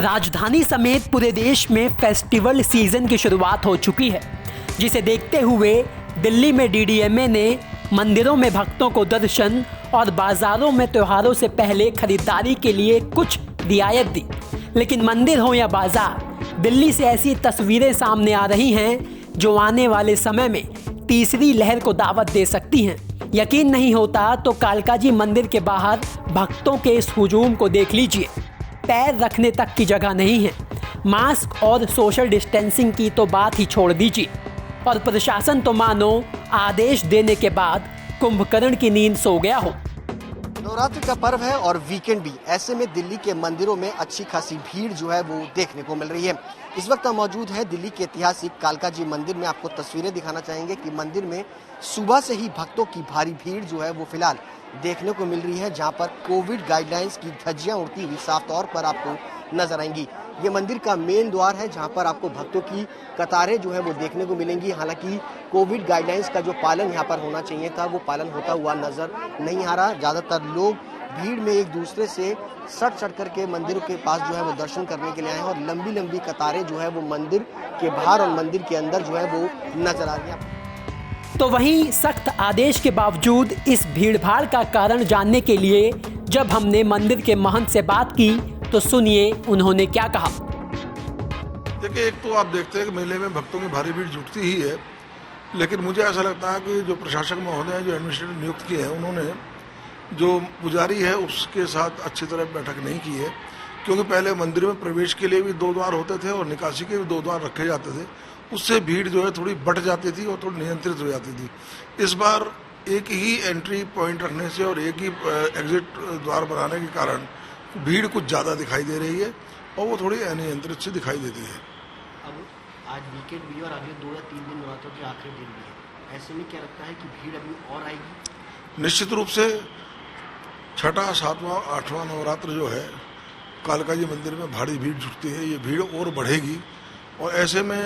राजधानी समेत पूरे देश में फेस्टिवल सीजन की शुरुआत हो चुकी है, जिसे देखते हुए दिल्ली में डीडीएमए ने मंदिरों में भक्तों को दर्शन और बाजारों में त्योहारों से पहले खरीदारी के लिए कुछ रियायत दी। लेकिन मंदिर हो या बाजार, दिल्ली से ऐसी तस्वीरें सामने आ रही हैं जो आने वाले समय में तीसरी लहर को दावत दे सकती हैं। यकीन नहीं होता तो कालकाजी मंदिर के बाहर भक्तों के इस हुजूम को देख लीजिए। पैर रखने तक की जगह नहीं है। मास्क और सोशल डिस्टेंसिंग की तो बात ही छोड़ दीजिए। और प्रशासन तो मानो आदेश देने के बाद कुंभकर्ण की नींद सो गया हो। नवरात्रि का पर्व है और वीकेंड भी, ऐसे में दिल्ली के मंदिरों में अच्छी खासी भीड़ जो है वो देखने को मिल रही है। इस वक्त हम मौजूद है दिल्ली के ऐतिहासिक कालकाजी मंदिर में। आपको तस्वीरें दिखाना चाहेंगे कि मंदिर में सुबह से ही भक्तों की भारी भीड़ जो है वो फिलहाल देखने को मिल रही है, जहां पर कोविड गाइडलाइंस की धज्जियां उड़ती हुई साफ तौर पर आपको नजर आएंगी। ये मंदिर का मेन द्वार है, जहां पर आपको भक्तों की कतारें जो है वो देखने को मिलेंगी। हालांकि कोविड गाइडलाइंस का जो पालन यहाँ पर होना चाहिए था, वो पालन होता हुआ नजर नहीं आ रहा। ज्यादातर लोग भीड़ में एक दूसरे से सट सट करके मंदिर के पास जो है वो दर्शन करने के लिए आए हैं और लंबी लंबी कतारें जो है वो मंदिर के बाहर और मंदिर के अंदर जो है वो नजर आ रही है। तो वहीं सख्त आदेश के बावजूद इस भीड़भाड़ का कारण जानने के लिए जब हमने मंदिर के महंत से बात की तो सुनिए उन्होंने क्या कहा। देखिए, एक तो आप देखते हैं कि मेले में भक्तों की भारी भीड़ जुटती ही है, लेकिन मुझे ऐसा लगता है कि जो प्रशासक महोदय हैं, जो एडमिनिस्ट्रेटर नियुक्त किए हैं, उन्होंने जो पुजारी है उसके साथ अच्छी तरह बैठक नहीं की है। क्योंकि पहले मंदिर में प्रवेश के लिए भी 2 द्वार होते थे और निकासी के भी 2 द्वार रखे जाते थे। उससे भीड़ जो है थोड़ी बढ़ जाती थी और थोड़ी नियंत्रित हो जाती थी। इस बार एक ही एंट्री पॉइंट रखने से और एक ही एग्जिट द्वार बनाने के कारण भीड़ कुछ ज़्यादा दिखाई दे रही है और वो थोड़ी अनियंत्रित से दिखाई देती है। अब आज वीकेंड भी और आगे 2 या 3 दिन नवरात्र के आखिरी दिन भी है, ऐसे में क्या लगता है कि भीड़ अभी और आएगी? निश्चित रूप से 6वां, 7वां, 8वां नवरात्र जो है कालकाजी मंदिर में भारी भीड़ जुटती है। ये भीड़ और बढ़ेगी और ऐसे में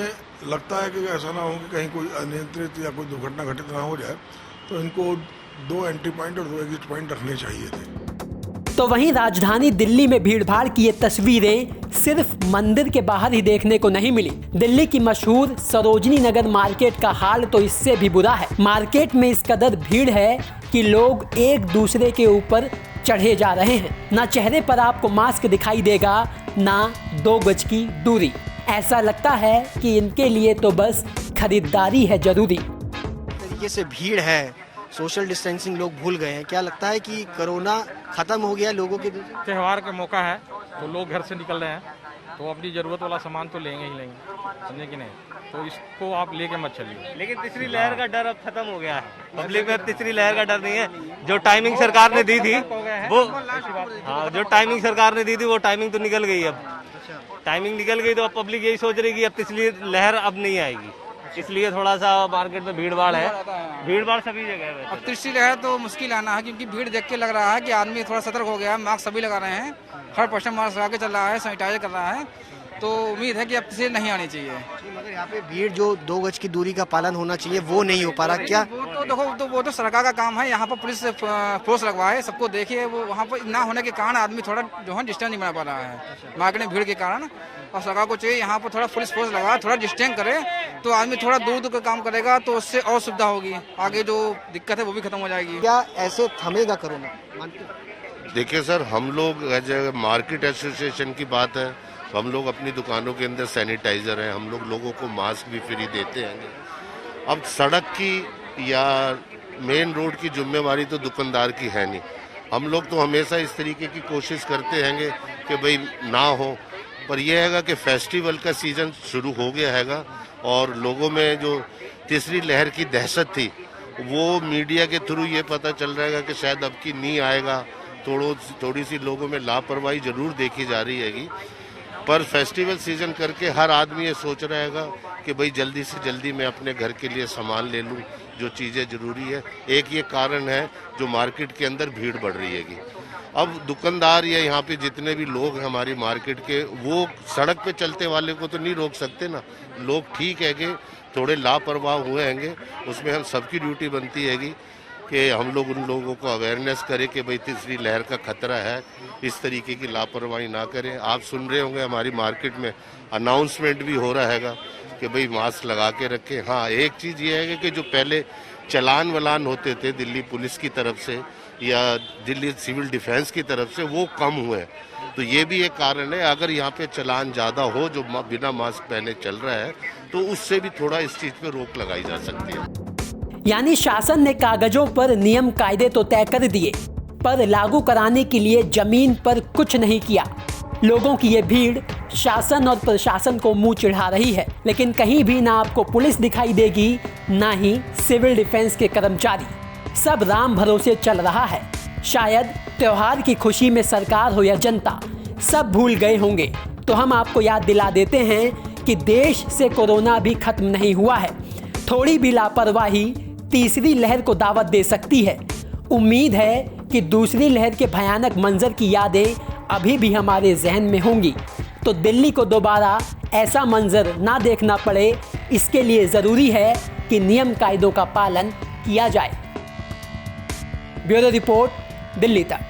लगता है कि ऐसा ना हो कि कहीं कोई अनियंत्रित या कोई दुर्घटना घटित ना हो जाए, तो इनको 2 एंट्री पॉइंट और 2 एग्जिट पॉइंट रखने चाहिए थे। तो वहीं राजधानी दिल्ली में भीड़भाड़ की ये तस्वीरें सिर्फ मंदिर के बाहर ही देखने को नहीं मिली। दिल्ली की मशहूर सरोजनी नगर मार्केट का हाल तो इससे भी बुरा है। मार्केट में इस कदर भीड़ है कि लोग एक दूसरे के ऊपर चढ़े जा रहे हैं। ना चेहरे पर आपको मास्क दिखाई देगा, ना 2 गज की दूरी। ऐसा लगता है कि इनके लिए तो बस खरीदारी है जरूरी। तरीके से भीड़ है, सोशल डिस्टेंसिंग लोग भूल गए हैं। क्या लगता है कि कोरोना खत्म हो गया लोगों के? त्योहार का मौका है तो लोग घर से निकल रहे हैं, तो अपनी जरूरत वाला सामान तो लेंगे ही लेंगे, समझे कि नहीं? तो इसको आप लेके मत चलिए। लेकिन तीसरी लहर का डर अब खत्म हो गया है। पब्लिक में अब तीसरी लहर का डर नहीं है। जो टाइमिंग सरकार ने दी थी वो, हाँ, जो टाइमिंग सरकार ने दी थी वो टाइमिंग तो निकल गई। अब टाइमिंग निकल गई तो अब पब्लिक यही सोच रही कि अब तीसरी लहर अब नहीं आएगी, इसलिए थोड़ा सा मार्केट में भीड़ भाड़ है। भीड़ भाड़ सभी जगह है। अब तीसरी लहर तो मुश्किल आना है, क्योंकि भीड़ देख के लग रहा है कि आदमी थोड़ा सतर्क हो गया है। मास्क सभी लगा रहे हैं, हर पर्सन मास्क लगा के चल रहा है, सैनिटाइजर कर रहा है, तो उम्मीद है कि अब तीसरी नहीं आनी चाहिए। मगर यहाँ पे भीड़ जो 2 गज की दूरी का पालन होना चाहिए वो नहीं हो पा रहा। क्या वो तो देखो, वो तो सरकार का काम है। यहाँ पर पुलिस फोर्स लगवाए, सबको देखे। वो वहाँ पर ना होने के कारण आदमी थोड़ा जो है डिस्टेंस नहीं बना पा रहा है मार्केट में भीड़ के कारण। और सरकार को चाहिए यहाँ पर थोड़ा पुलिस फोर्स लगाए, थोड़ा डिस्टेंस करे, तो आदमी थोड़ा दूर दूर का काम करेगा, तो उससे और सुविधा होगी। आगे जो दिक्कत है वो भी खत्म हो जाएगी। क्या ऐसे थमेगा कोरोना? देखिए सर, हम लोग एज ए मार्केट एसोसिएशन की बात है, हम लोग अपनी दुकानों के अंदर सैनिटाइजर हैं, हम लोगों को मास्क भी फ्री देते हैं। अब सड़क की या मेन रोड की जिम्मेवारी तो दुकानदार की है नहीं। हम लोग तो हमेशा इस तरीके की कोशिश करते हैं कि भाई ना हो, पर यह हैगा कि फेस्टिवल का सीजन शुरू हो गया हैगा और लोगों में जो तीसरी लहर की दहशत थी वो मीडिया के थ्रू ये पता चल रहा है कि शायद अब की नहीं आएगा। थोड़ी सी लोगों में लापरवाही जरूर देखी जा रही हैगी, पर फेस्टिवल सीजन करके हर आदमी ये सोच रहा हैगा कि भाई जल्दी से जल्दी मैं अपने घर के लिए सामान ले लूँ, जो चीज़ें ज़रूरी है। एक ये कारण है जो मार्केट के अंदर भीड़ बढ़ रही हैगी। अब दुकानदार या यहाँ पे जितने भी लोग हैं हमारी मार्केट के, वो सड़क पे चलते वाले को तो नहीं रोक सकते ना। लोग ठीक है कि थोड़े लापरवाह हुए हैंगे, उसमें हम सबकी ड्यूटी बनती हैगी कि हम लोग उन लोगों को अवेयरनेस करें कि भाई तीसरी लहर का खतरा है, इस तरीके की लापरवाही ना करें। आप सुन रहे होंगे हमारी मार्केट में अनाउंसमेंट भी हो रहा हैगा कि भाई मास्क लगा के रखें। हाँ, एक चीज़ ये है कि जो पहले चलान वलान होते थे दिल्ली पुलिस की तरफ से या दिल्ली सिविल डिफेंस की तरफ से, वो कम हुए, तो ये भी एक कारण है। अगर यहाँ पे चलान ज़्यादा हो जो बिना मास्क पहने चल रहा है, तो उससे भी थोड़ा इस चीज़ पे रोक लगाई जा सकती है। यानी शासन ने कागजों पर नियम कायदे तो तय कर दिए, पर लागू कराने के लिए जमीन पर कुछ नहीं किया। लोगों की ये भीड़ शासन और प्रशासन को मुंह चिढ़ा रही है, लेकिन कहीं भी ना आपको पुलिस दिखाई देगी, ना ही सिविल डिफेंस के कर्मचारी। सब राम भरोसे चल रहा है। शायद त्योहार की खुशी में सरकार हो या जनता, सब भूल गए होंगे। तो हम आपको याद दिला देते हैं कि देश से कोरोना भी खत्म नहीं हुआ है। थोड़ी भी लापरवाही तीसरी लहर को दावत दे सकती है। उम्मीद है कि दूसरी लहर के भयानक मंजर की यादें अभी भी हमारे जहन में होंगी, तो दिल्ली को दोबारा ऐसा मंजर ना देखना पड़े, इसके लिए ज़रूरी है कि नियम कायदों का पालन किया जाए। ब्यूरो रिपोर्ट, दिल्ली तक।